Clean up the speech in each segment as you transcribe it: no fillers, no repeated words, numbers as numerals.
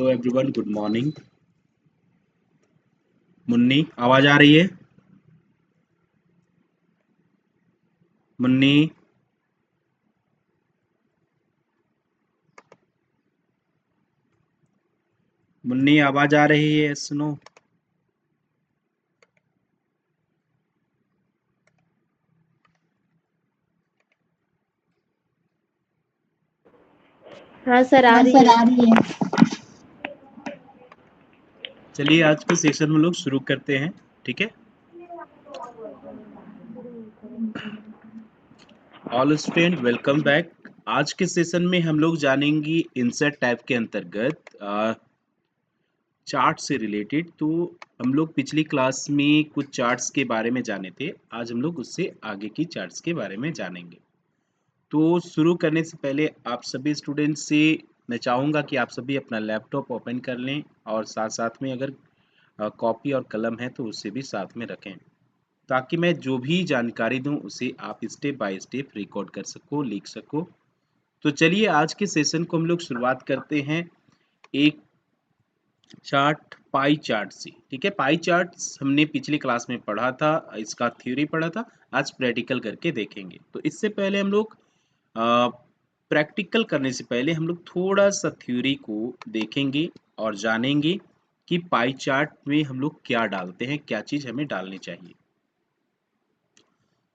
Hello everyone, good morning. Munni, आवाज आ रही है? मुन्नी, मुन्नी आवाज आ रही है? सुनो। हाँ सर, आ हाँ रही सर, है। आ रही है। चलिए आज के सेशन में लोग शुरू करते हैं, ठीक है। All student welcome back. आज के सेशन में हम लोग जानेंगे इंसर्ट टाइप के अंतर्गत चार्ट से रिलेटेड। तो हम लोग पिछली क्लास में कुछ चार्ट्स के बारे में जाने थे, आज हम लोग उससे आगे की चार्ट्स के बारे में जानेंगे। तो शुरू करने से पहले आप सभी स्टूडेंट्स से मैं चाहूँगा कि आप सभी अपना लैपटॉप ओपन कर लें और साथ साथ में अगर कॉपी और कलम है तो उसे भी साथ में रखें, ताकि मैं जो भी जानकारी दूं उसे आप स्टेप बाय स्टेप रिकॉर्ड कर सको, लिख सको। तो चलिए आज के सेशन को हम लोग शुरुआत करते हैं एक चार्ट, पाई चार्ट से, ठीक है। पाई चार्ट हमने पिछली क्लास में पढ़ा था, इसका थ्योरी पढ़ा था, आज प्रैक्टिकल करके देखेंगे। तो इससे पहले हम लोग प्रैक्टिकल करने से पहले हम लोग थोड़ा सा थ्योरी को देखेंगे और जानेंगे कि पाई चार्ट में हम लोग क्या डालते हैं, क्या चीज़ हमें डालनी चाहिए।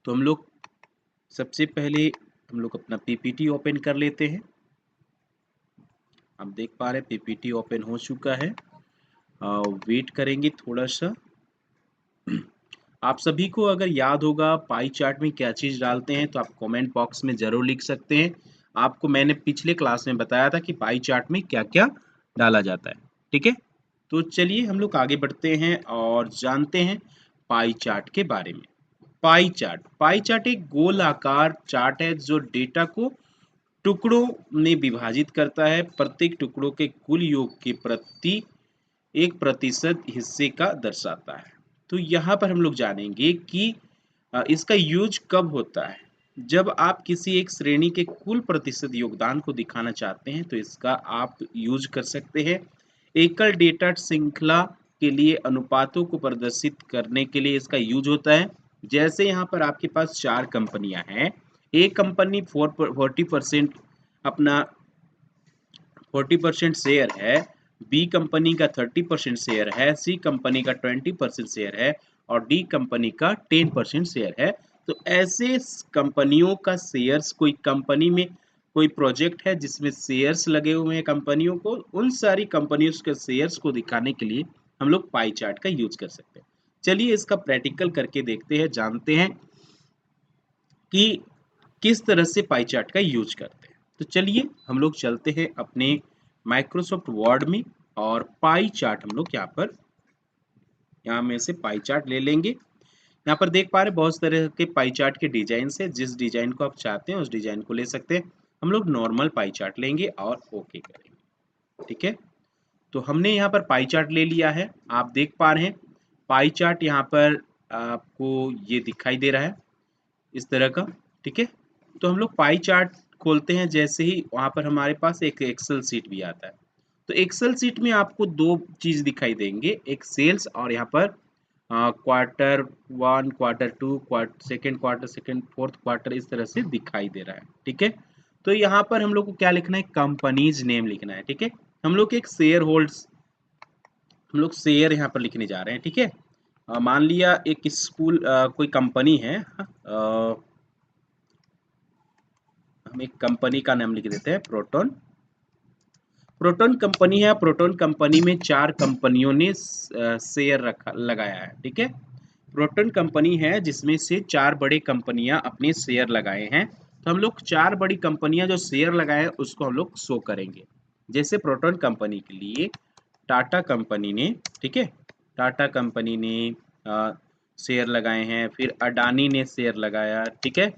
तो हम लोग सबसे पहले हम लोग अपना पीपीटी ओपन कर लेते हैं। हम देख पा रहे हैं पीपीटी ओपन हो चुका है। वेट करेंगे थोड़ा सा। आप सभी को अगर याद होगा पाई चार्ट में क्या चीज़ डालते हैं तो आप कमेंट बॉक्स में ज़रूर लिख सकते हैं। आपको मैंने पिछले क्लास में बताया था कि पाई चार्ट में क्या क्या डाला जाता है, ठीक है। तो चलिए हम लोग आगे बढ़ते हैं और जानते हैं पाई चार्ट के बारे में। पाई चार्ट एक गोल आकार चार्ट है जो डेटा को टुकड़ों में विभाजित करता है। प्रत्येक टुकड़ों के कुल योग के प्रति 1% हिस्से का दर्शाता है। तो यहाँ पर हम लोग जानेंगे कि इसका यूज कब होता है। जब आप किसी एक श्रेणी के कुल प्रतिशत योगदान को दिखाना चाहते हैं तो इसका आप यूज कर सकते हैं। एकल डेटा श्रृंखला के लिए अनुपातों को प्रदर्शित करने के लिए इसका यूज होता है। जैसे यहाँ पर आपके पास 4 कंपनियां हैं। एक कंपनी 40% अपना 40% शेयर है, बी कंपनी का 30% शेयर है, सी कंपनी का 20% शेयर है और डी कंपनी का 10% शेयर है। तो ऐसे कंपनियों का शेयर्स, कोई कंपनी में कोई प्रोजेक्ट है जिसमें शेयर्स लगे हुए हैं कंपनियों को, उन सारी कंपनियों के शेयर्स को दिखाने के लिए हम लोग पाई चार्ट का यूज कर सकते हैं। चलिए इसका प्रैक्टिकल करके देखते हैं, जानते हैं कि किस तरह से पाई चार्ट का यूज करते हैं। तो चलिए हम लोग चलते हैं अपने माइक्रोसॉफ्ट वर्ड में और पाई चार्ट हम लोग यहाँ में से पाई चार्ट ले लेंगे। यहाँ पर देख पा रहे बहुत तरह के पाई चार्ट के डिजाइन है, जिस डिजाइन को आप चाहते हैं उस डिजाइन को ले सकते हैं। हम लोग नॉर्मल पाई चार्ट लेंगे और ओके करेंगे, ठीक है। तो हमने यहाँ पर पाई चार्ट ले लिया है, आप देख पा रहे हैं पाई चार्ट यहाँ पर आपको ये दिखाई दे रहा है इस तरह का, ठीक है। तो हम लोग पाई चार्ट खोलते हैं, जैसे ही वहां पर हमारे पास एक एक्सेल सीट भी आता है। तो एक्सेल सीट में आपको दो चीज दिखाई देंगे, एक सेल्स और यहाँ पर quarter 1, quarter 2, second quarter, second fourth quarter, इस तरह से दिखाई दे रहा है, ठीक है। तो यहाँ पर हम लोग को क्या लिखना है, कंपनीज नेम लिखना है, ठीक है। हम लोग एक शेयर होल्ड्स, हम लोग शेयर यहाँ पर लिखने जा रहे हैं, ठीक है। मान लिया एक स्कूल, कोई कंपनी है, हम एक कंपनी का नाम लिख देते हैं प्रोटोन। प्रोटोन कंपनी है, प्रोटोन कंपनी में 4 कंपनियों ने शेयर रखा लगाया है, ठीक है। प्रोटोन कंपनी है जिसमें से 4 बड़े कंपनियां अपने शेयर लगाए हैं। तो हम लोग 4 बड़ी कंपनियां जो शेयर लगाए हैं उसको हम लोग शो करेंगे। जैसे प्रोटोन कंपनी के लिए टाटा कंपनी ने, ठीक है, टाटा कंपनी ने शेयर लगाए हैं, फिर अडानी ने शेयर लगाया, ठीक है।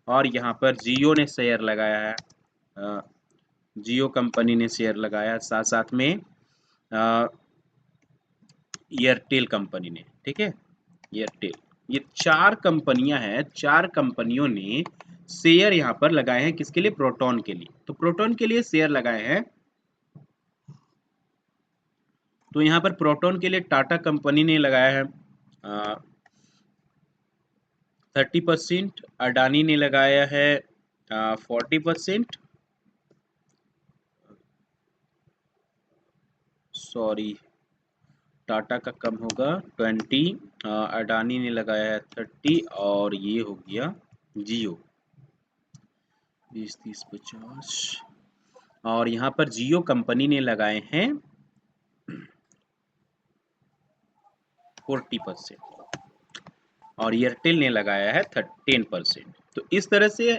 और यहाँ पर जियो ने शेयर लगाया है, जियो कंपनी ने शेयर लगाया, साथ साथ में एयरटेल कंपनी ने, ठीक है, एयरटेल। ये 4 कंपनियां हैं, 4 कंपनियों ने शेयर यहाँ पर लगाए हैं, किसके लिए, प्रोटोन के लिए। तो प्रोटोन के लिए शेयर लगाए हैं तो यहाँ पर प्रोटॉन के लिए टाटा कंपनी ने लगाया है 30%, अडानी ने लगाया है 40%, सॉरी टाटा का कम होगा 20, अडानी ने लगाया है 30 और ये हो गया जियो 20, 30, 50 और यहाँ पर जियो कंपनी ने लगाए हैं 40% और एयरटेल ने लगाया है 10%। तो इस तरह से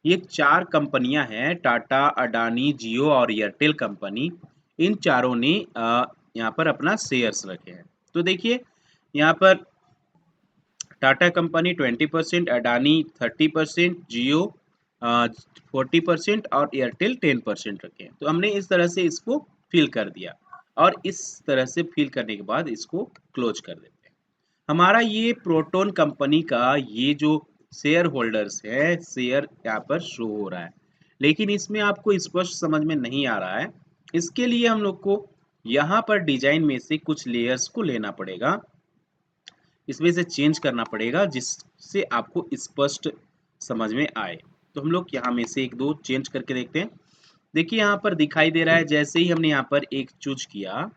ये 4 कंपनियां हैं, टाटा, अडानी, जियो और एयरटेल कंपनी। इन चारों ने यहाँ पर अपना शेयर्स रखे हैं। तो देखिए यहाँ पर टाटा कंपनी 20%, अडानी 30%, जियो 40% और एयरटेल 10% रखे हैं। तो हमने इस तरह से इसको फिल कर दिया और इस तरह से फिल करने के बाद इसको क्लोज कर देते हैं। हमारा ये प्रोटॉन कंपनी का ये जो शेयर होल्डर्स है, शेयर यहाँ पर शो हो रहा है, लेकिन इसमें आपको स्पष्ट समझ में नहीं आ रहा है। इसके लिए हम लोग को यहाँ पर डिजाइन में से कुछ लेयर्स को लेना पड़ेगा, इसमें से चेंज करना पड़ेगा जिससे आपको स्पष्ट समझ में आए। तो हम लोग यहाँ में से एक दो चेंज करके देखते हैं। देखिए यहाँ पर दिखाई दे रहा है, जैसे ही हमने यहाँ पर एक चूज किया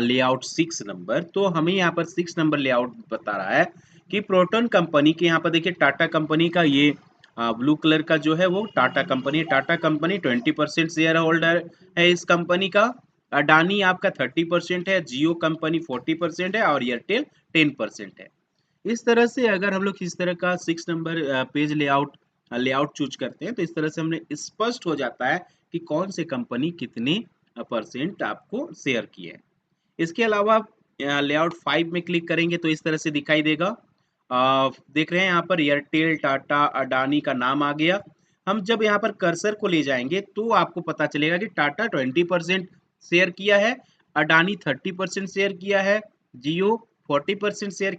लेआउट 6 नंबर, तो हमें यहाँ पर 6 नंबर लेआउट बता रहा है कि प्रोटॉन कंपनी के यहाँ पर देखिए टाटा कंपनी का ये ब्लू कलर का जो है वो टाटा कंपनी 20% शेयर होल्डर है इस कंपनी का। अडानी आपका 30% है, जियो कंपनी 40% है और एयरटेल 10% है। इस तरह से अगर हम लोग इस तरह का 6 नंबर पेज लेआउट चूज करते हैं तो इस तरह से हमने स्पष्ट हो जाता है कि कौन से कंपनी कितने परसेंट आपको शेयर किए हैं। इसके अलावा लेआउट 5 में क्लिक करेंगे तो इस तरह से दिखाई देगा। देख रहे हैं यहाँ पर एयरटेल, टाटा, अडानी का नाम आ गया। हम जब यहाँ पर कर्सर को ले जाएंगे तो आपको पता चलेगा कि टाटा 20% शेयर किया है, अडानी 30% शेयर किया है, जियो 40% शेयर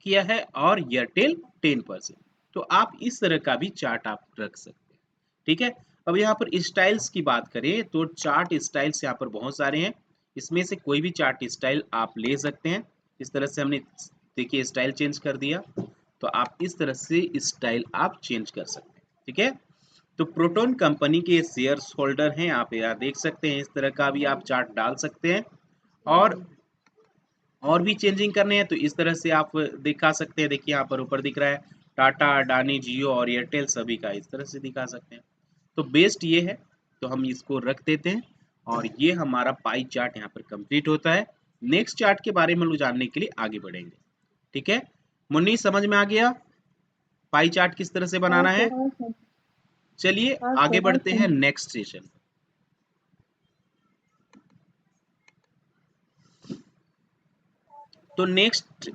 किया है और एयरटेल 10%। तो आप इस तरह का भी चार्ट आप रख सकते हैं। ठीक है, अब यहाँ पर स्टाइल्स की बात करें तो चार्ट स्टाइल्स यहाँ पर बहुत सारे हैं, इसमें से कोई भी चार्ट स्टाइल आप ले सकते हैं। इस तरह से हमने देखिए स्टाइल चेंज कर दिया, तो आप इस तरह से स्टाइल आप चेंज कर सकते हैं। ठीक है, तो प्रोटॉन कंपनी के शेयर्स होल्डर हैं, आप यहाँ देख सकते हैं, इस तरह का भी आप चार्ट डाल सकते हैं। और भी चेंजिंग करने हैं तो इस तरह से आप दिखा सकते हैं। देखिए यहाँ पर ऊपर दिख रहा है टाटा, अडानी, जियो और एयरटेल सभी का इस तरह से दिखा सकते हैं। तो बेस्ट ये है, तो हम इसको रख देते हैं और ये हमारा पाई चार्ट यहाँ पर कंप्लीट होता है। नेक्स्ट चार्ट के बारे में हम लोग जानने के लिए आगे बढ़ेंगे। ठीक है, मुन्नी समझ में आ गया पाई चार्ट किस तरह से बनाना है? चलिए आगे बढ़ते हैं नेक्स्ट सेशन। तो नेक्स्ट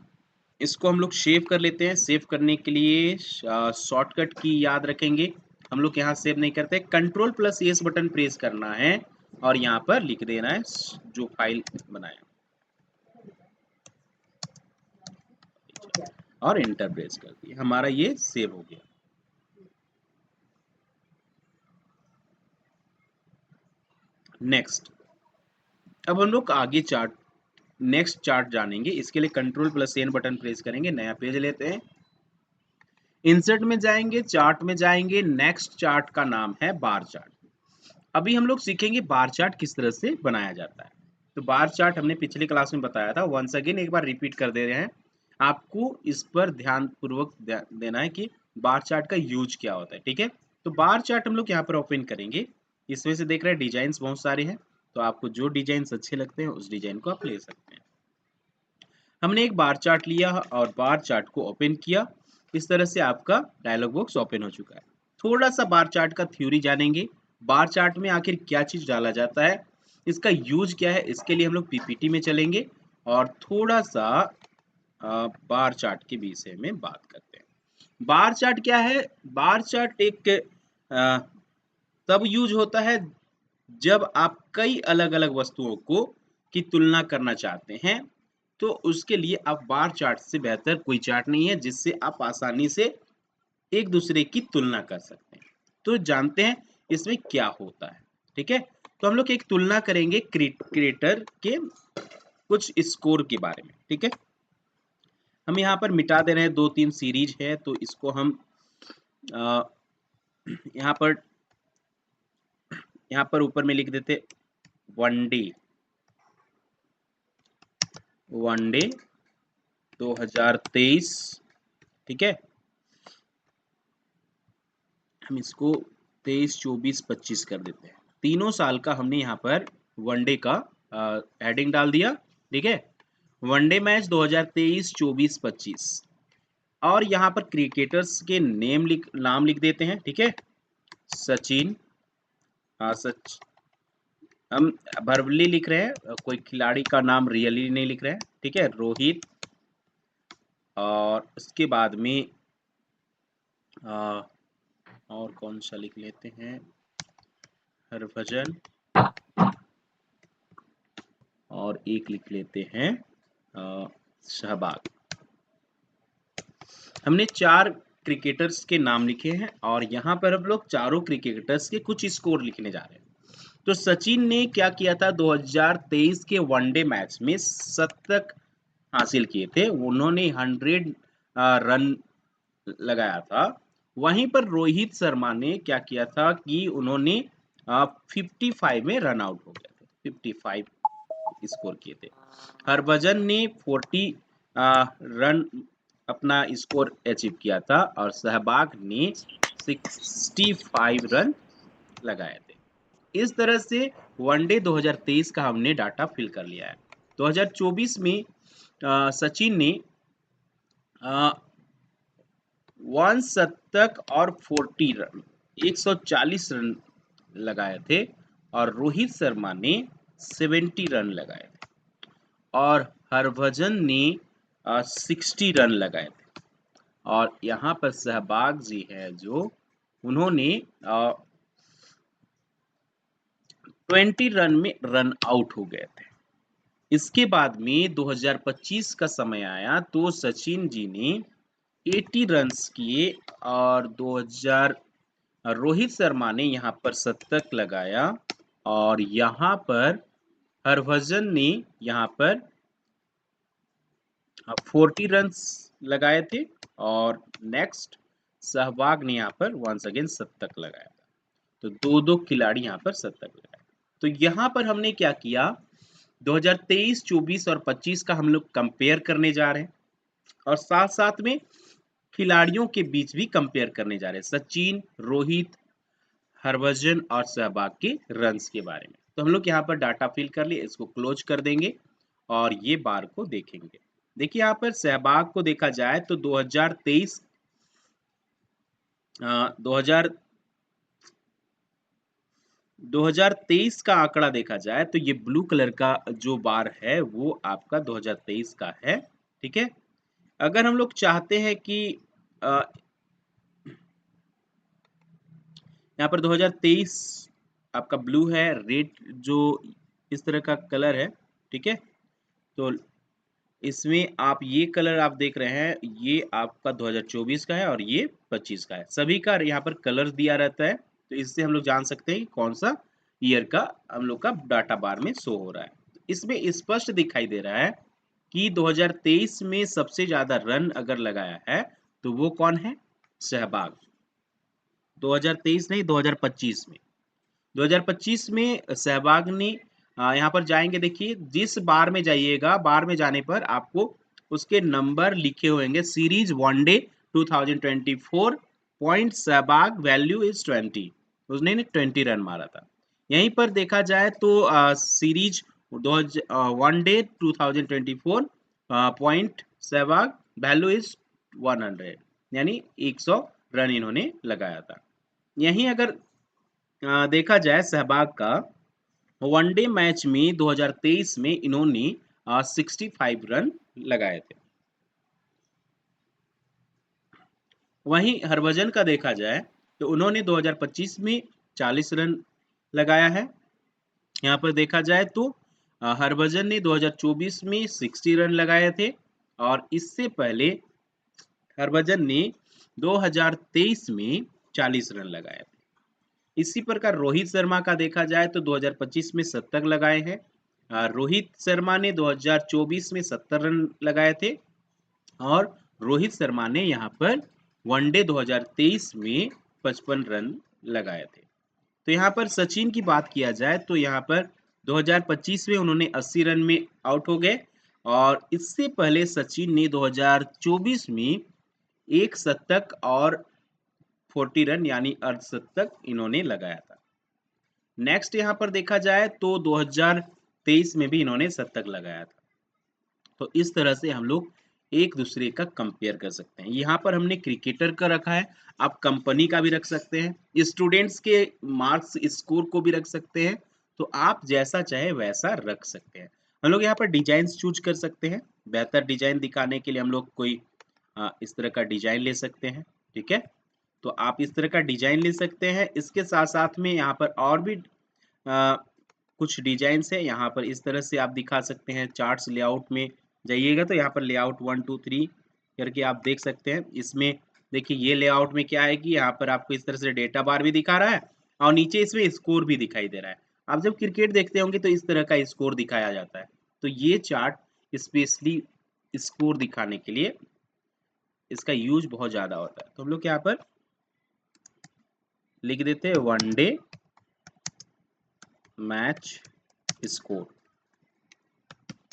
इसको हम लोग सेव कर लेते हैं। सेव करने के लिए शॉर्टकट की याद रखेंगे, हम लोग यहाँ सेव नहीं करते, Ctrl+S बटन प्रेस करना है और यहाँ पर लिख देना है जो फाइल बनाया और एंटर प्रेस कर दिए, हमारा ये सेव हो गया। नेक्स्ट, अब हम लोग आगे चार्ट नेक्स्ट चार्ट जानेंगे। इसके लिए Ctrl+N बटन प्रेस करेंगे, नया पेज लेते हैं, इंसर्ट में जाएंगे, चार्ट में जाएंगे, नेक्स्ट चार्ट का नाम है बार चार्ट। अभी हम लोग सीखेंगे बार चार्ट किस तरह से बनाया जाता है। तो बार चार्ट हमने पिछले क्लास में बताया था, वंस अगेन एक बार रिपीट कर दे रहे हैं, आपको इस पर ध्यान पूर्वक देना है कि बार चार्ट का यूज क्या होता है। ठीक है, तो बार चार्ट हम लोग यहाँ पर ओपन करेंगे, इसमें से देख रहे हैं डिजाइन बहुत सारे हैं, तो आपको जो डिजाइन अच्छे लगते हैं उस डिजाइन को आप ले सकते हैं। हमने एक बार चार्ट लिया और बार चार्ट को ओपन किया, इस तरह से आपका डायलॉग बॉक्स ओपन हो चुका है। थोड़ा सा बार चार्ट का थ्योरी जानेंगे, बार चार्ट में आखिर क्या चीज डाला जाता है, इसका यूज क्या है, इसके लिए हम लोग पीपीटी में चलेंगे और थोड़ा सा बार चार्ट के विषय में बात करते हैं। बार चार्ट क्या है? बार चार्ट एक तब यूज होता है जब आप कई अलग अलग वस्तुओं को की तुलना करना चाहते हैं, तो उसके लिए आप बार चार्ट से बेहतर कोई चार्ट नहीं है जिससे आप आसानी से एक दूसरे की तुलना कर सकते हैं। तो जानते हैं इसमें क्या होता है। ठीक है, तो हम लोग एक तुलना करेंगे क्रिएटर के कुछ स्कोर के बारे में, ठीक है। हम यहाँ पर मिटा दे रहे हैं, 2-3 सीरीज है तो इसको हम अ, यहाँ पर ऊपर में लिख देते वनडे 2023, ठीक है। हम इसको 23, 24, 25 कर देते हैं। तीनों साल का हमने यहाँ पर वनडे का हेडिंग डाल दिया, ठीक है। वनडे मैच 2023, 24, 25 और यहाँ पर क्रिकेटर्स के नाम लिख देते हैं, ठीक है। सचिन, सच हम वर्बली लिख रहे हैं, कोई खिलाड़ी का नाम रियली नहीं लिख रहे हैं, ठीक है। रोहित, और उसके बाद में और कौन सा लिख लेते हैं, हरभजन, और एक लिख लेते हैं सहवाग। हमने 4 क्रिकेटर्स के नाम लिखे हैं और यहाँ पर हम लोग चारों क्रिकेटर्स के कुछ स्कोर लिखने जा रहे हैं। तो सचिन ने क्या किया था, 2023 के वनडे मैच में शतक हासिल किए थे, उन्होंने 100 रन लगाया था। वहीं पर रोहित शर्मा ने क्या किया था कि उन्होंने 55 में रन आउट हो गए थे, 55 स्कोर किए थे। हरभजन ने 40 रन अपना स्कोर अचीव किया था और सहवाग ने 65 रन लगाए थे। इस तरह से वनडे 2023 का हमने डाटा फिल कर लिया है। 2024 में सचिन ने 1 शतक और 40 रन 140 रन लगाए थे और रोहित शर्मा ने 70 रन लगाए थे और हरभजन ने 60 रन लगाए थे। और यहाँ पर सहवाग जी है जो उन्होंने 20 रन में रन आउट हो गए थे। इसके बाद में 2025 का समय आया तो सचिन जी ने 80 रन्स किए और 2000 रोहित शर्मा ने यहाँ पर शतक लगाया और यहाँ पर हरभजन ने यहाँ पर 40 रन्स लगाए थे और नेक्स्ट सहवाग ने यहाँ पर वंस अगेन शतक लगाया था। तो दो खिलाड़ी यहाँ पर शतक लगाए। तो यहाँ पर हमने क्या किया, 2023, 24 और 25 का हम लोग कंपेयर करने जा रहे हैं और साथ साथ में खिलाड़ियों के बीच भी कंपेयर करने जा रहे हैं, सचिन, रोहित, हरभजन और सहवाग के रन्स के बारे में। तो हम लोग यहाँ पर डाटा फिल कर लिए, इसको क्लोज कर देंगे और ये बार को देखेंगे। देखिए यहाँ पर सहवाग को देखा जाए तो 2023 2023 का आंकड़ा देखा जाए तो ये ब्लू कलर का जो बार है वो आपका 2023 का है, ठीक है। अगर हम लोग चाहते हैं कि यहाँ पर 2023 आपका ब्लू है, रेड जो इस तरह का कलर है, ठीक है। तो इसमें आप ये कलर आप देख रहे हैं, ये आपका 2024 का है और ये 25 का है। सभी का यहाँ पर कलर दिया रहता है, तो इससे हम लोग जान सकते हैं कि कौन सा ईयर का हम लोग का डाटा बार में शो हो रहा है। इसमें स्पष्ट दिखाई दे रहा है कि 2023 में सबसे ज्यादा रन अगर लगाया है तो वो कौन है, सहवाग। 2023 नहीं, 2025 में 2025 में सहवाग ने यहाँ पर जाएंगे, देखिए जिस बार में जाइएगा, बार में जाने पर आपको उसके नंबर लिखे होंगे, series one day 2024 point Sehwag value is 20, उसने 20 रन मारा था। यहीं पर देखा जाए तो series one day 2024 point Sehwag value is 100, यानी 100 रन इन्होंने लगाया था। यहीं अगर देखा जाए सहवाग का वनडे मैच में 2023 में इन्होंने 65 रन लगाए थे। वहीं हरभजन का देखा जाए तो उन्होंने 2025 में 40 रन लगाया है। यहाँ पर देखा जाए तो हरभजन ने 2024 में 60 रन लगाए थे और इससे पहले हरभजन ने 2023 में 40 रन लगाए थे। इसी प्रकार रोहित शर्मा का देखा जाए तो 2025 में शतक लगाए हैं रोहित शर्मा ने 2024 में 70 रन लगाए थे और रोहित शर्मा ने यहाँ पर वनडे 2023 में 55 रन लगाए थे। तो यहाँ पर सचिन की बात किया जाए तो यहाँ पर 2025 में उन्होंने 80 रन में आउट हो गए और इससे पहले सचिन ने 2024 में एक शतक और 40 रन यानी अर्धशतक इन्होंने लगाया था। नेक्स्ट यहाँ पर देखा जाए तो 2023 में भी इन्होंने शतक लगाया था। तो इस तरह से हम लोग एक दूसरे का कंपेयर कर सकते हैं। यहाँ पर हमने क्रिकेटर का रखा है, आप कंपनी का भी रख सकते हैं, स्टूडेंट्स के मार्क्स स्कोर को भी रख सकते हैं। तो आप जैसा चाहे वैसा रख सकते हैं। हम लोग यहाँ पर डिजाइन चूज कर सकते हैं। बेहतर डिजाइन दिखाने के लिए हम लोग कोई इस तरह का डिजाइन ले सकते हैं। ठीक है, तो आप इस तरह का डिजाइन ले सकते हैं। इसके साथ साथ में यहाँ पर और भी कुछ डिजाइन्स है। यहाँ पर इस तरह से आप दिखा सकते हैं। चार्ट्स लेआउट में जाइएगा तो यहाँ पर लेआउट 1 2 3 करके आप देख सकते हैं। इसमें देखिए ये लेआउट में क्या है कि यहाँ पर आपको इस तरह से डेटा बार भी दिखा रहा है और नीचे इसमें स्कोर भी दिखाई दे रहा है। आप जब क्रिकेट देखते होंगे तो इस तरह का स्कोर दिखाया जाता है। तो ये चार्ट स्पेशली स्कोर दिखाने के लिए इसका यूज बहुत ज्यादा होता है। तो हम लोग यहाँ पर लिख देते हैं वनडे मैच स्कोर।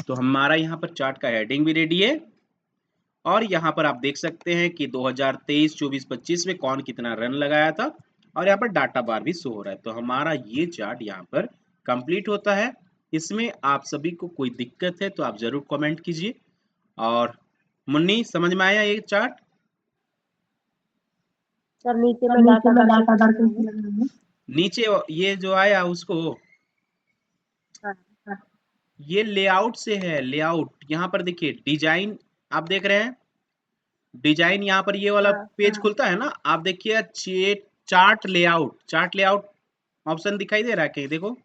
तो हमारा यहाँ पर चार्ट का हेडिंग भी रेडी है और यहाँ पर आप देख सकते हैं कि 2023, 24, 25 में कौन कितना रन लगाया था और यहाँ पर डाटा बार भी शो हो रहा है। तो हमारा ये चार्ट यहाँ पर कंप्लीट होता है। इसमें आप सभी को कोई दिक्कत है तो आप जरूर कमेंट कीजिए। और मुन्नी, समझ में आया ये चार्ट? सर नीचे में डाटा बार नीचे ये जो आया उसको ये लेआउट से है। लेआउट यहाँ पर देखिए डिजाइन, आप देख रहे हैं डिजाइन, यहाँ पर ये वाला पेज खुलता है ना, आप देखिए chart layout, chart layout option दिखाई दे रहा है कहीं? देखो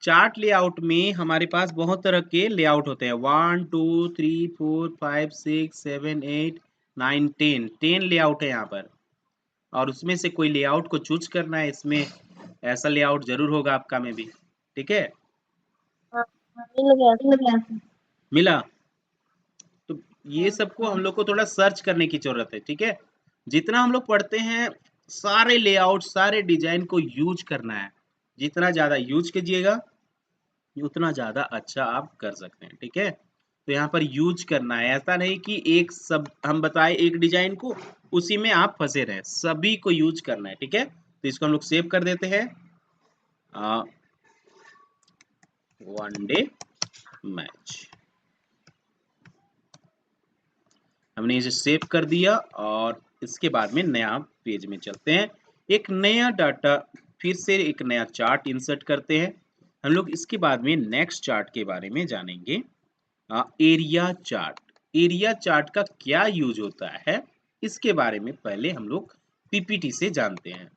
चार्ट लेआउट में हमारे पास बहुत तरह के लेआउट होते हैं। 1 2 3 4 5 6 7 8 9 10 लेआउट है यहाँ पर और उसमें से कोई लेआउट को चूज करना है। इसमें ऐसा लेआउट जरूर होगा आपका में भी। ठीक है, मिला? तो ये सबको हम लोग को थोड़ा सर्च करने की जरूरत है। ठीक है, जितना हम लोग पढ़ते हैं सारे लेआउट सारे डिजाइन को यूज करना है। जितना ज्यादा यूज कीजिएगा उतना ज्यादा अच्छा आप कर सकते हैं। ठीक है, तो यहाँ पर यूज करना है, ऐसा नहीं कि एक सब हम बताए एक डिजाइन को उसी में आप फंसे रहे, सभी को यूज करना है। ठीक है, तो इसको हम लोग सेव कर देते हैं वनडे मैच। हमने इसे सेव कर दिया और इसके बाद में नया पेज में चलते हैं। एक नया डाटा, फिर से एक नया चार्ट इंसर्ट करते हैं। हम लोग इसके बाद में नेक्स्ट चार्ट के बारे में जानेंगे। Area chart. एरिया चार्ट का क्या यूज होता है इसके बारे में पहले हम लोग पीपीटी से जानते हैं।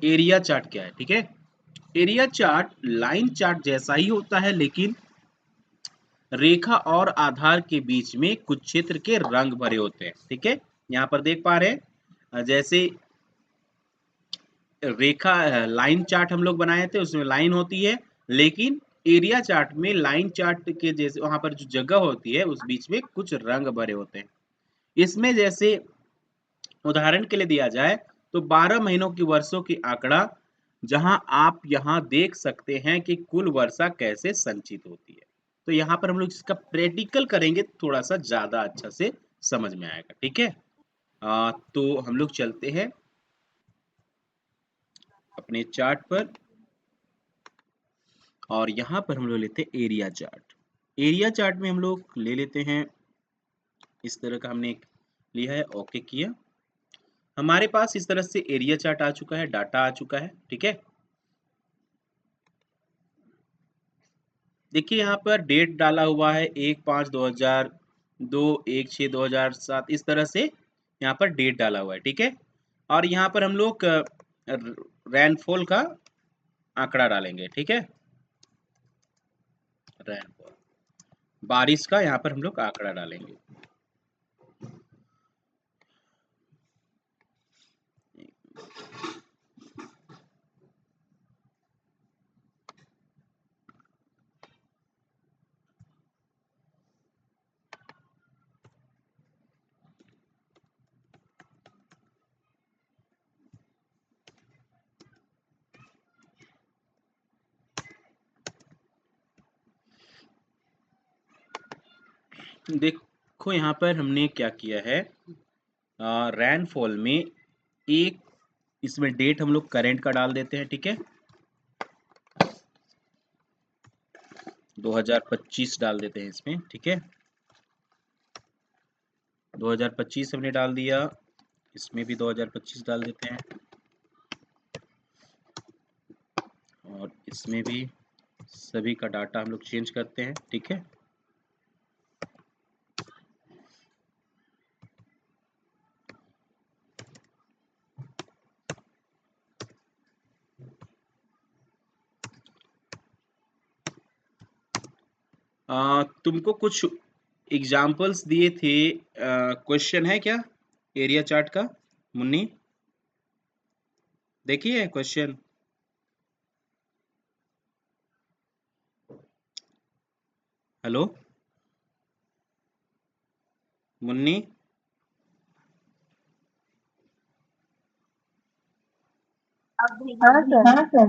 एरिया चार्ट क्या है? ठीक है, एरिया चार्ट लाइन चार्ट जैसा ही होता है लेकिन रेखा और आधार के बीच में कुछ क्षेत्र के रंग भरे होते हैं। ठीक है, यहाँ पर देख पा रहे हैं जैसे रेखा लाइन चार्ट हम लोग बनाए थे उसमें लाइन होती है, लेकिन एरिया चार्ट में लाइन चार्ट के जैसे वहां पर जो जगह होती है उस बीच में कुछ रंग भरे होते हैं। इसमें जैसे उदाहरण के लिए दिया जाए तो 12 महीनों की वर्षों की आंकड़ा, जहां आप यहां देख सकते हैं कि कुल वर्षा कैसे संचित होती है। तो यहाँ पर हम लोग इसका प्रैक्टिकल करेंगे थोड़ा सा ज्यादा अच्छा से समझ में आएगा। ठीक है, तो हम लोग चलते हैं अपने चार्ट पर और यहाँ पर हम लोग लेते हैं एरिया चार्ट। एरिया चार्ट में हम लोग ले लेते हैं इस तरह का, हमने एक लिया है, ओके किया। हमारे पास इस तरह से एरिया चार्ट आ चुका है, डाटा आ चुका है। ठीक है, देखिए यहाँ पर डेट डाला हुआ है 1/5/2002, 1/6/2007, इस तरह से यहाँ पर डेट डाला हुआ है। ठीक है, और यहाँ पर हम लोग रैनफॉल का आंकड़ा डालेंगे। ठीक है, रैनफॉल बारिश का यहाँ पर हम लोग आंकड़ा डालेंगे। देखो यहाँ पर हमने क्या किया है, रैनफॉल में एक इसमें डेट हम लोग करेंट का डाल देते हैं, ठीक है। 2025 डाल देते हैं इसमें, ठीक है। 2025 हमने डाल दिया, इसमें भी 2025 डाल देते हैं और इसमें भी सभी का डाटा हम लोग चेंज करते हैं, ठीक है। तुमको कुछ एग्जाम्पल्स दिए थे, क्वेश्चन है क्या एरिया चार्ट का मुन्नी? देखिए क्वेश्चन। हेलो मुन्नी, हाँ सर। हाँ सर।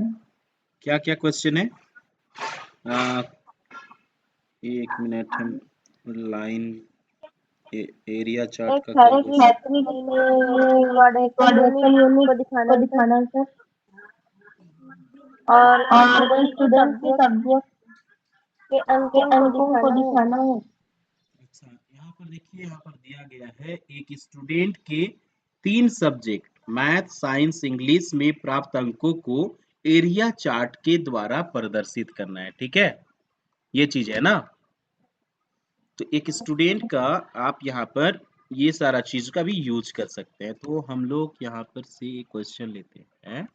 क्या क्या क्वेश्चन है? एक मिनट, हम लाइन एरिया चार्ट एक का क्या क्वेश्चन? फैक्ट्री में प्रोडक्शन यूनिट को दिखाना है सर, दिखाना सर। और और स्टूडेंट के स्टूडेंट के सब्जेक्ट सब्जेक्ट के के अंकों को अंकों को दिखाना है। दिखाना है। अच्छा, यहाँ पर देखिए, यहाँ पर दिया गया है एक स्टूडेंट के 3 सब्जेक्ट मैथ, साइंस, इंग्लिश में प्राप्त अंकों को एरिया चार्ट के द्वारा प्रदर्शित करना है, ठीक है। ये चीज है ना। तो एक स्टूडेंट का आप यहाँ पर ये सारा चीज का भी यूज कर सकते हैं। तो हम लोग यहाँ पर से एक क्वेश्चन लेते हैं,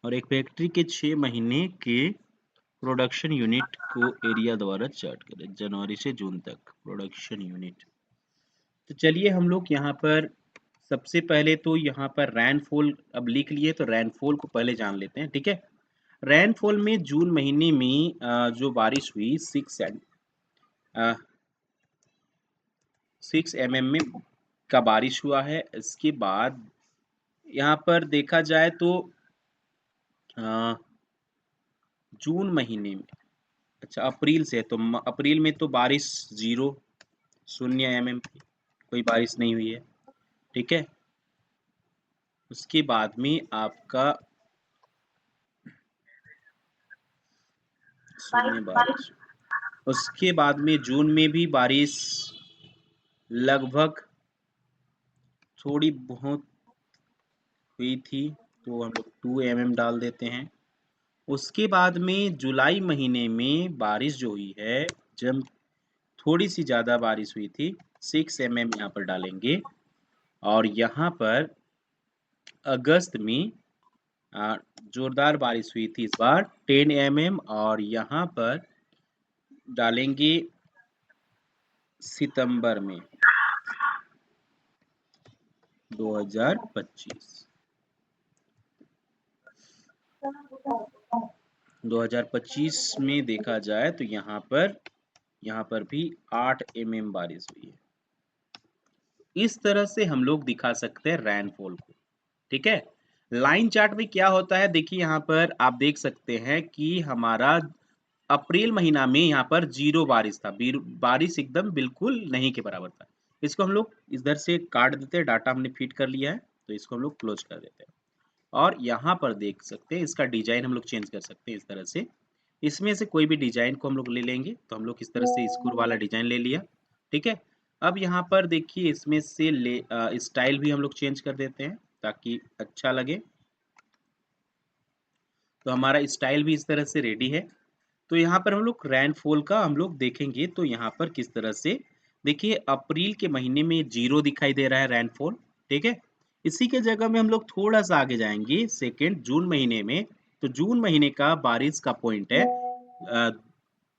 और एक फैक्ट्री के 6 महीने के प्रोडक्शन यूनिट को एरिया द्वारा चार्ट करें, जनवरी से जून तक प्रोडक्शन यूनिट। तो चलिए हम लोग यहाँ पर सबसे पहले तो यहाँ पर रैनफॉल अब लिख लिए, तो रैनफॉल को पहले जान लेते हैं, ठीक है। रैनफॉल में जून महीने में जो बारिश हुई 6 mm में का बारिश हुआ है। इसके बाद यहाँ पर देखा जाए तो अ, जून महीने में, अच्छा अप्रैल से है, तो अप्रैल में तो बारिश 0 की कोई बारिश नहीं हुई है, ठीक है। उसके बाद में आपका 0 बारिश, उसके बाद में जून में भी बारिश लगभग थोड़ी बहुत हुई थी, तो हम लोग 2 mm डाल देते हैं। उसके बाद में जुलाई महीने में बारिश जो हुई है, जब थोड़ी सी ज़्यादा बारिश हुई थी, 6 mm यहाँ पर डालेंगे। और यहाँ पर अगस्त में जोरदार बारिश हुई थी इस बार 10 mm, और यहाँ पर डालेंगे सितंबर में 2025। 2025 में देखा जाए तो यहाँ पर भी 8 mm बारिश हुई है। इस तरह से हम लोग दिखा सकते हैं रैनफॉल को, ठीक है। लाइन चार्ट में क्या होता है, देखिए यहाँ पर आप देख सकते हैं कि हमारा अप्रैल महीना में यहाँ पर 0 बारिश था, बारिश एकदम बिल्कुल नहीं के बराबर था। इसको हम लोग इधर से काट देते हैं, डाटा हमने फीड कर लिया है, तो इसको हम लोग क्लोज कर देते हैं। और यहाँ पर देख सकते हैं इसका डिजाइन हम लोग चेंज कर सकते हैं इस तरह से। इसमें से कोई भी डिजाइन को हम लोग ले लेंगे, तो हम लोग इस तरह से स्क्रू वाला डिजाइन ले लिया, ठीक है। अब यहाँ पर देखिए इसमें से स्टाइल भी हम लोग चेंज कर देते हैं ताकि अच्छा लगे। तो हमारा स्टाइल भी इस तरह से रेडी है। तो यहाँ पर हम लोग रैनफॉल का हम लोग देखेंगे, तो यहाँ पर किस तरह से देखिए अप्रैल के महीने में 0 दिखाई दे रहा है रैनफॉल, ठीक है। इसी के जगह में हम लोग थोड़ा सा आगे जाएंगे, सेकेंड जून महीने में तो जून महीने का बारिश का पॉइंट है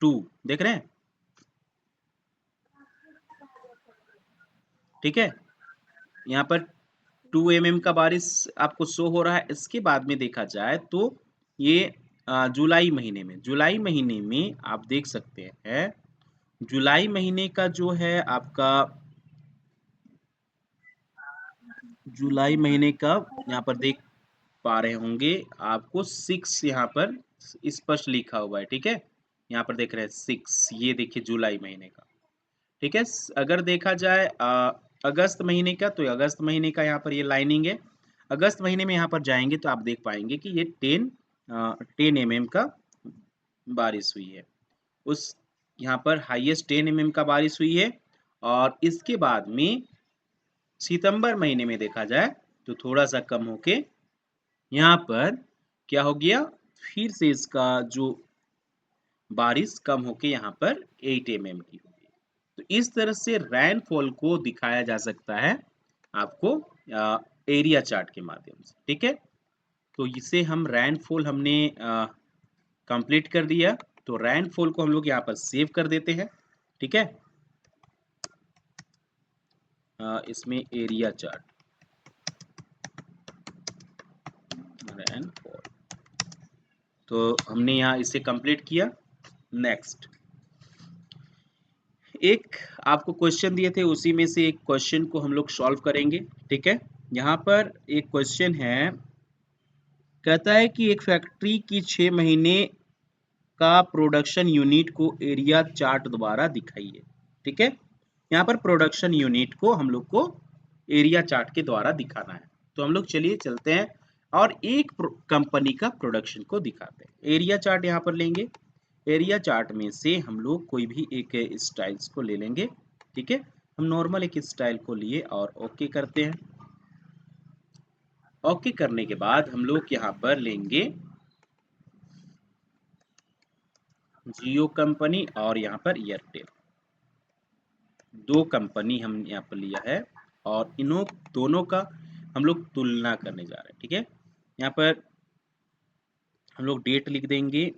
2, देख रहे हैं, ठीक है। यहाँ पर 2 mm का बारिश आपको शो हो रहा है। इसके बाद में देखा जाए तो ये जुलाई महीने में आप देख सकते हैं, जुलाई महीने का जो है आपका, जुलाई महीने का यहाँ पर देख पा रहे होंगे आपको 6 यहाँ पर स्पष्ट लिखा हुआ है, ठीक है। यहाँ पर देख रहे हैं 6, ये देखिए जुलाई महीने का, ठीक है। अगर देखा जाए अगस्त महीने का, तो अगस्त महीने का यहाँ पर ये लाइनिंग है। अगस्त महीने में यहाँ पर जाएंगे तो आप देख पाएंगे कि ये 10 mm का बारिश हुई है। उस यहाँ पर हाईएस्ट 10 mm का बारिश हुई है। और इसके बाद में सितंबर महीने में देखा जाए तो थोड़ा सा कम होके यहाँ पर क्या हो गया, फिर से इसका जो बारिश कम होके यहाँ पर 8 mm की हो गई। तो इस तरह से रैनफॉल को दिखाया जा सकता है आपको एरिया चार्ट के माध्यम से, ठीक है। तो इसे हम रैनफॉल हमने कंप्लीट कर दिया। तो रैनफॉल को हम लोग यहाँ पर सेव कर देते हैं, ठीक है। इसमें एरिया चार्ट, रैनफॉल, तो हमने यहाँ इसे कंप्लीट किया। नेक्स्ट एक आपको क्वेश्चन दिए थे, उसी में से एक क्वेश्चन को हम लोग सॉल्व करेंगे, ठीक है। यहाँ पर एक क्वेश्चन है, कहता है कि एक फैक्ट्री की 6 महीने का प्रोडक्शन यूनिट को एरिया चार्ट द्वारा दिखाइए, ठीक है। यहाँ पर प्रोडक्शन यूनिट को हम लोग को एरिया चार्ट के द्वारा दिखाना है। तो हम लोग चलिए चलते हैं और एक कंपनी का प्रोडक्शन को दिखाते हैं। एरिया चार्ट यहाँ पर लेंगे, एरिया चार्ट में से हम लोग कोई भी एक स्टाइल्स को ले लेंगे, ठीक है। हम नॉर्मल एक स्टाइल को लिए और ओके करते हैं। ओके करने के बाद हम लोग यहाँ पर लेंगे जियो कंपनी और यहाँ पर एयरटेल, दो कंपनी हम यहाँ पर लिया है और इन्हों दोनों का हम लोग तुलना करने जा रहे हैं, ठीक है। यहाँ पर हम लोग डेट लिख देंगे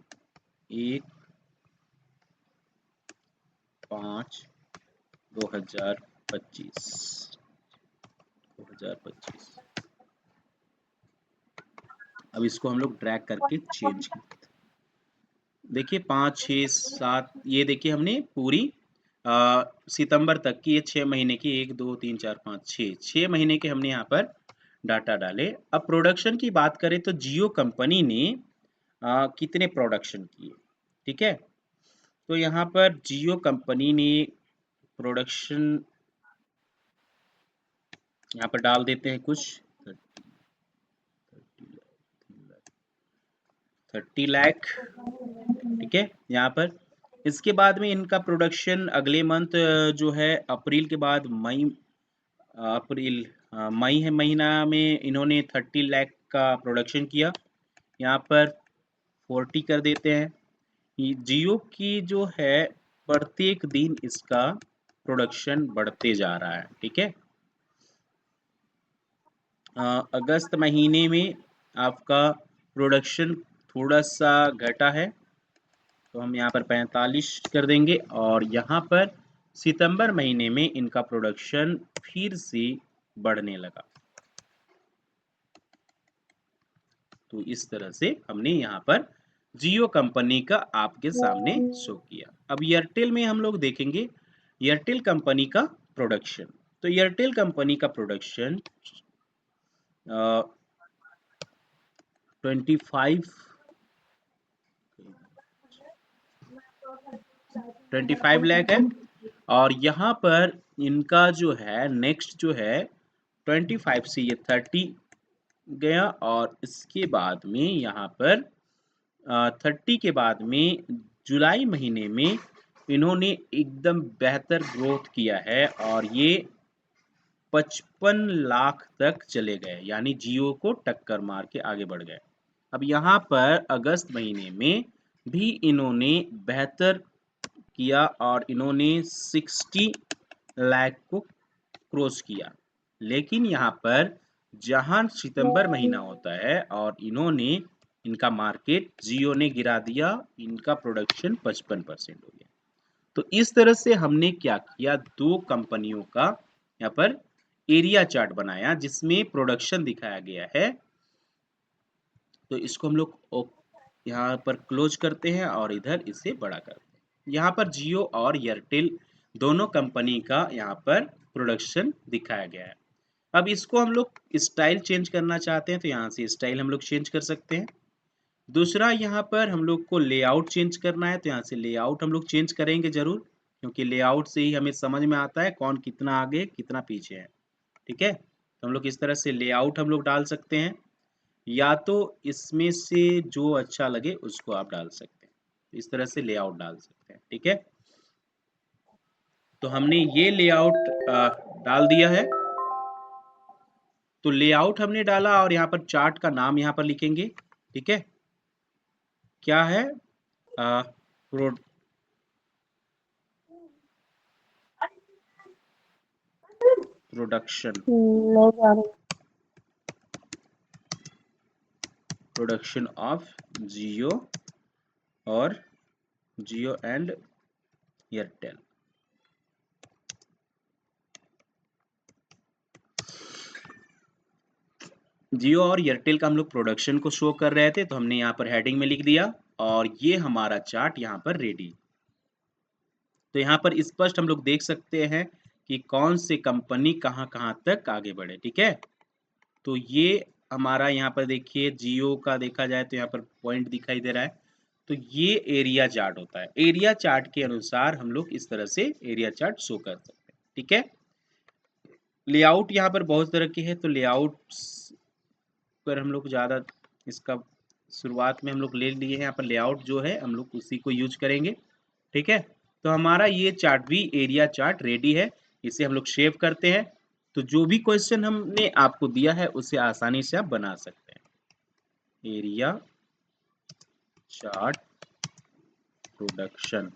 1/5/2025, 2025। अब इसको हम लोग ड्रैग करके चेंज कर, देखिए 5, 6, 7, ये देखिए हमने पूरी सितंबर तक की, ये 6 महीने की, 1, 2, 3, 4, 5, 6 महीने के हमने यहाँ पर डाटा डाले। अब प्रोडक्शन की बात करें तो जियो कंपनी ने कितने प्रोडक्शन किए, ठीक है। तो यहाँ पर जियो कंपनी ने प्रोडक्शन यहाँ पर डाल देते हैं कुछ 30 लाख, ठीक है यहाँ पर। इसके बाद में इनका प्रोडक्शन अगले मंथ जो है अप्रैल के बाद मई, अप्रैल मई है महीना में इन्होंने 30 लाख का प्रोडक्शन किया। यहाँ पर 40 कर देते हैं। जियो की जो है प्रत्येक दिन इसका प्रोडक्शन बढ़ते जा रहा है, ठीक है। अगस्त महीने में आपका प्रोडक्शन थोड़ा सा घटा है, तो हम यहाँ पर 45 कर देंगे। और यहाँ पर सितंबर महीने में इनका प्रोडक्शन फिर से बढ़ने लगा। तो इस तरह से हमने यहाँ पर जियो कंपनी का आपके सामने शो किया। अब एयरटेल में हम लोग देखेंगे एयरटेल कंपनी का प्रोडक्शन। तो एयरटेल कंपनी का प्रोडक्शन 25 लाख है। और यहाँ पर इनका जो है नेक्स्ट जो है 25 से ये 30 गया। और इसके बाद में यहाँ पर 30 के बाद में जुलाई महीने में इन्होंने एकदम बेहतर ग्रोथ किया है और ये 55 लाख तक चले गए, यानी जियो को टक्कर मार के आगे बढ़ गए। अब यहाँ पर अगस्त महीने में भी इन्होंने बेहतर किया और इन्होंने 60 लाख को क्रॉस किया। लेकिन यहाँ पर जहाँ सितंबर महीना होता है और इन्होंने इनका मार्केट जियो ने गिरा दिया, इनका प्रोडक्शन 55% हो गया। तो इस तरह से हमने क्या किया, दो कंपनियों का यहाँ पर एरिया चार्ट बनाया जिसमें प्रोडक्शन दिखाया गया है। तो इसको हम लोग यहाँ पर क्लोज करते हैं और इधर इसे बड़ा करते हैं। यहाँ पर जियो और एयरटेल दोनों कंपनी का यहाँ पर प्रोडक्शन दिखाया गया है। अब इसको हम लोग स्टाइल चेंज करना चाहते हैं तो यहाँ से स्टाइल हम लोग चेंज कर सकते हैं। दूसरा यहाँ पर हम लोग को लेआउट चेंज करना है तो यहाँ से लेआउट हम लोग चेंज करेंगे जरूर, क्योंकि लेआउट से ही हमें समझ में आता है कौन कितना आगे कितना पीछे है। ठीक है, तो हम लोग इस तरह से लेआउट हम लोग डाल सकते हैं, या तो इसमें से जो अच्छा लगे उसको आप डाल सकते हैं। इस तरह से लेआउट डाल सकते हैं। ठीक है, तो हमने ये लेआउट डाल दिया है। तो लेआउट हमने डाला और यहाँ पर चार्ट का नाम यहाँ पर लिखेंगे। ठीक है, क्या है, प्रो प्रोडक्शन नहीं जा रही। प्रोडक्शन ऑफ जियो और जियो एंड एयरटेल। जियो और एयरटेल का हम लोग प्रोडक्शन को शो कर रहे थे तो हमने यहाँ पर हेडिंग में लिख दिया और ये हमारा चार्ट यहाँ पर रेडी। तो यहाँ पर स्पष्ट हम लोग देख सकते हैं कि कौन से कंपनी कहाँ कहाँ तक आगे बढ़े। ठीक है, तो ये हमारा यहाँ पर देखिए जियो का देखा जाए तो यहाँ पर पॉइंट दिखाई दे रहा है। तो ये एरिया चार्ट होता है, एरिया चार्ट के अनुसार हम लोग इस तरह से एरिया चार्ट शो कर सकते हैं। ठीक है, लेआउट यहाँ पर बहुत तरह के हैं, तो लेआउट पर हम लोग ज़्यादा इसका शुरुआत में हम लोग ले लिए हैं। यहाँ पर लेआउट जो है हम लोग उसी को यूज करेंगे। ठीक है, तो हमारा ये चार्ट भी एरिया चार्ट रेडी है, इसे हम लोग सेव करते हैं। तो जो भी क्वेश्चन हमने आपको दिया है उसे आसानी से आप बना सकते हैं। एरिया चार्ट प्रोडक्शन,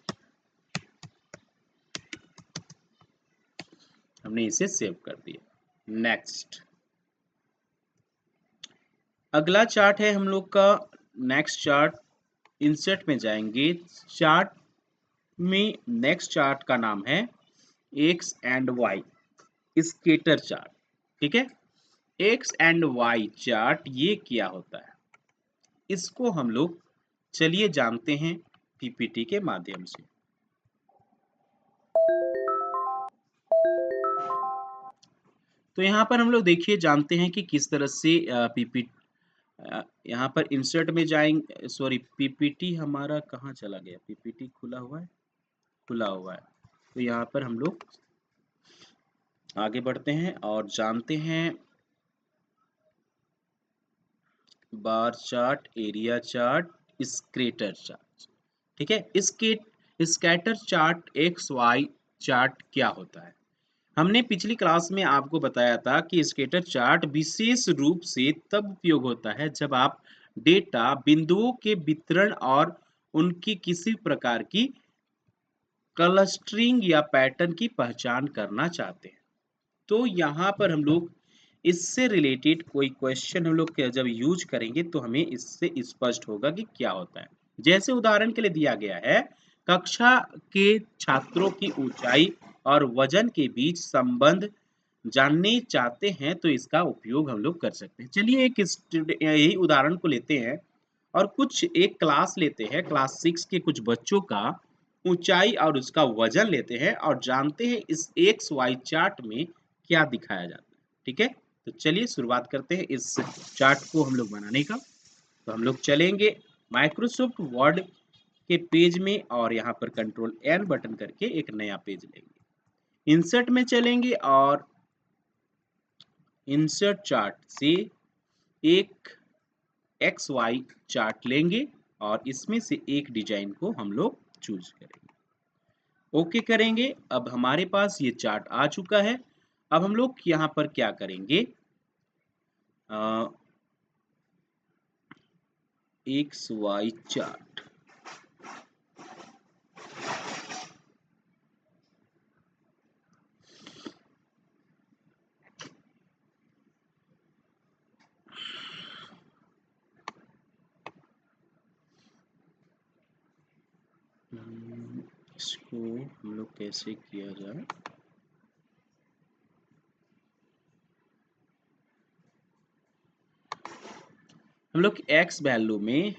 हमने इसे सेव कर दिया। नेक्स्ट, अगला चार्ट है हम लोग का नेक्स्ट चार्ट। इंसर्ट में जाएंगे, चार्ट में नेक्स्ट चार्ट का नाम है X and Y scatter chart. ठीक है, एक्स एंड वाई चार्ट ये क्या होता है, इसको हम लोग चलिए जानते हैं पीपीटी के माध्यम से। तो यहाँ पर हम लोग देखिए जानते हैं कि किस तरह से पीपीटी, यहाँ पर इंसर्ट में जाएंगे, सॉरी पीपीटी हमारा कहाँ चला गया, पीपीटी खुला हुआ है, खुला हुआ है। तो यहाँ पर हम लोग आगे बढ़ते हैं और जानते हैं bar chart, area chart, scatter chart. ठीक है, इसके scatter chart X Y chart क्या होता है। हमने पिछली क्लास में आपको बताया था कि स्कैटर चार्ट विशेष रूप से तब उपयोग होता है जब आप डेटा बिंदुओं के वितरण और उनकी किसी प्रकार की क्लस्टरिंग या पैटर्न की पहचान करना चाहते हैं। तो यहाँ पर हम लोग इससे रिलेटेड कोई क्वेश्चन हम लोग जब यूज करेंगे तो हमें इससे स्पष्ट होगा कि क्या होता है। जैसे उदाहरण के लिए दिया गया है, कक्षा के छात्रों की ऊंचाई और वजन के बीच संबंध जानने चाहते हैं तो इसका उपयोग हम लोग कर सकते हैं। चलिए एक यही उदाहरण को लेते हैं और कुछ एक क्लास लेते हैं, क्लास 6 के कुछ बच्चों का ऊंचाई और उसका वजन लेते हैं और जानते हैं इस एक्स वाई चार्ट में क्या दिखाया जाता है। ठीक है, तो चलिए शुरुआत करते हैं इस चार्ट को हम लोग बनाने का। तो हम लोग चलेंगे माइक्रोसॉफ्ट वर्ड के पेज में और यहाँ पर कंट्रोल एन बटन करके एक नया पेज लेंगे। इंसर्ट में चलेंगे और इंसर्ट चार्ट से एक एक्स वाई चार्ट लेंगे और इसमें से एक डिजाइन को हम लोग चूज करेंगे। ओके करेंगे। अब हमारे पास ये चार्ट आ चुका है। अब हम लोग यहाँ पर क्या करेंगे, एक्स वाई चार्ट, इसको हम लोग कैसे किया जाए? हम लोग एक्स वैल्यू में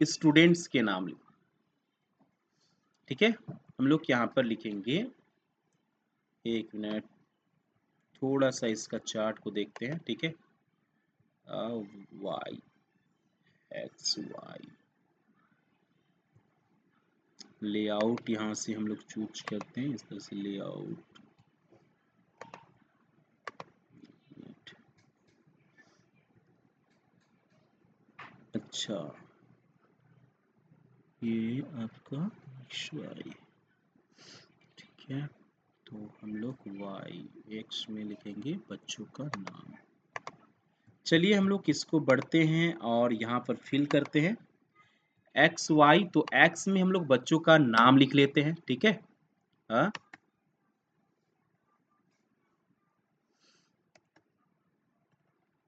स्टूडेंट्स के नाम लिख, ठीक है। हम लोग यहाँ पर लिखेंगे, एक मिनट, थोड़ा सा इसका चार्ट को देखते हैं, ठीक है। वाई, एक्स वाई, लेआउट यहाँ से हम लोग चूज करते हैं, इस तरह से लेआउट। अच्छा, ये आपका एक्स वाई, ठीक है। तो हम लोग वाई एक्स में लिखेंगे बच्चों का नाम। चलिए हम लोग इसको बढ़ते हैं और यहाँ पर फिल करते हैं एक्स वाई। तो एक्स में हम लोग बच्चों का नाम लिख लेते हैं, ठीक है। हाँ,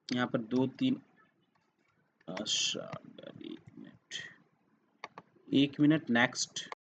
यहाँ पर 2 3, अच्छा, एक मिनट, नेक्स्ट।